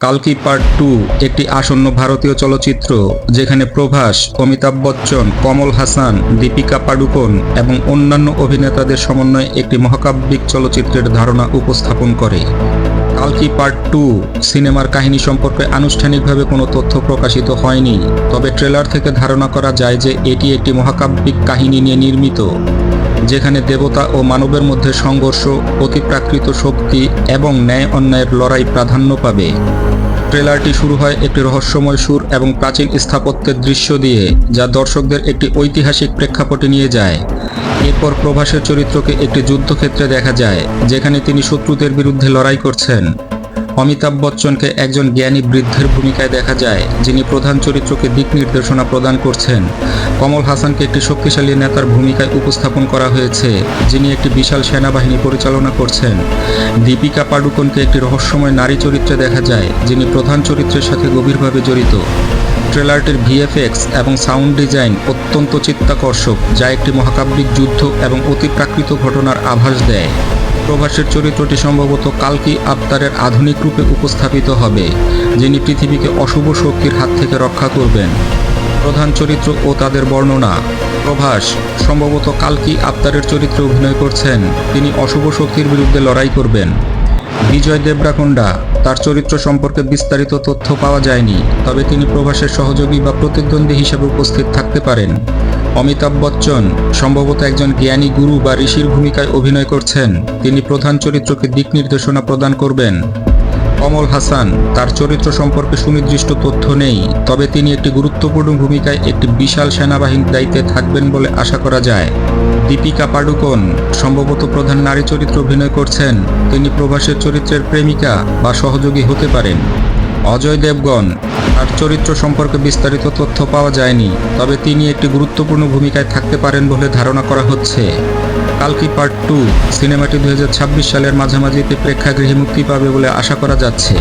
কালকি part 2 একটি আসন্ন ভারতীয় চলচ্চিত্র যেখানে প্রভাস, অমিতাভ বচ্চন, কমল হাসান, দীপিকা পাডুকোন এবং অন্যান্য অভিনেতাদের সমন্বয়ে একটি মহাকাব্যিক চলচ্চিত্রের ধারণা উপস্থাপন করে। কালকি পার্ট 2 সিনেমার কাহিনী সম্পর্কে আনুষ্ঠানিকভাবে কোনো তথ্য প্রকাশিত হয়নি, তবে ট্রেলার থেকে ধারণা করা যায় যে এটি একটি মহাকাব্যিক কাহিনী নিয়ে নির্মিত, যেখানে দেবতা ও মানবের মধ্যে সংঘর্ষ, অতিপ্রাকৃত শক্তি এবং ন্যায় অন্যায়ের লড়াই প্রাধান্য পাবে। ট্রেলারটি শুরু হয় একটি রহস্যময় সুর এবং প্রাচীন স্থাপত্যের দৃশ্য দিয়ে, যা দর্শকদের একটি ঐতিহাসিক প্রেক্ষাপটে নিয়ে যায়। এরপর প্রভাসের চরিত্রকে একটি যুদ্ধক্ষেত্রে দেখা যায়, যেখানে তিনি শত্রুদের বিরুদ্ধে লড়াই করছেন। অমিতাভ বচ্চনকে একজন জ্ঞানী বৃদ্ধের ভূমিকায় দেখা যায়, যিনি প্রধান চরিত্রকে দিক নির্দেশনা প্রদান করছেন। কমল হাসানকে একটি শক্তিশালী নেতার ভূমিকায় উপস্থাপন করা হয়েছে, যিনি একটি বিশাল সেনাবাহিনী পরিচালনা করছেন। দীপিকা পাডুকোনকে একটি রহস্যময় নারী চরিত্রে দেখা যায়, যিনি প্রধান চরিত্রের সাথে গভীরভাবে জড়িত। ট্রেলারটির ভিএফএক্স এবং সাউন্ড ডিজাইন অত্যন্ত চিত্তাকর্ষক, যা একটি মহাকাব্যিক যুদ্ধ এবং অতিপ্রাকৃত ঘটনার আভাস দেয়। প্রভাসের চরিত্রটি সম্ভবত কালকি আবতারের আধুনিক রূপে উপস্থাপিত হবে, যিনি পৃথিবীকে অশুভ শক্তির হাত থেকে রক্ষা করবেন। প্রধান চরিত্র ও তাদের বর্ণনা। প্রভাস সম্ভবত কালকি আবতারের চরিত্রে অভিনয় করছেন, তিনি অশুভ শক্তির বিরুদ্ধে লড়াই করবেন। বিজয় দেবরাকোন্ডা, তার চরিত্র সম্পর্কে বিস্তারিত তথ্য পাওয়া যায়নি, তবে তিনি প্রভাসের সহযোগী বা প্রতিদ্বন্দ্বী হিসেবে উপস্থিত থাকতে পারেন। অমিতাভ বচ্চন সম্ভবত একজন জ্ঞানী গুরু বা ঋষির ভূমিকায় অভিনয় করছেন, তিনি প্রধান চরিত্রকে দিক নির্দেশনা প্রদান করবেন। কমল হাসান, তার চরিত্র সম্পর্কে সুনির্দিষ্ট তথ্য নেই, তবে তিনি একটি গুরুত্বপূর্ণ ভূমিকায় একটি বিশাল সেনাবাহিনীর দায়িত্বে থাকবেন বলে আশা করা যায়। দীপিকা পাডুকোন সম্ভবত প্রধান নারী চরিত্রে অভিনয় করছেন, তিনি প্রভাসের চরিত্রের প্রেমিকা বা সহযোগী হতে পারেন। অজয় দেবগন, তার চরিত্র সম্পর্কে বিস্তারিত তথ্য পাওয়া যায়নি, তবে তিনি একটি গুরুত্বপূর্ণ ভূমিকায় থাকতে পারেন বলে ধারণা করা হচ্ছে। কালকি পার্ট 2 সিনেমাটি 2026 সালের মাঝামাঝিতে প্রেক্ষাগৃহে মুক্তি পাবে বলে আশা করা যাচ্ছে।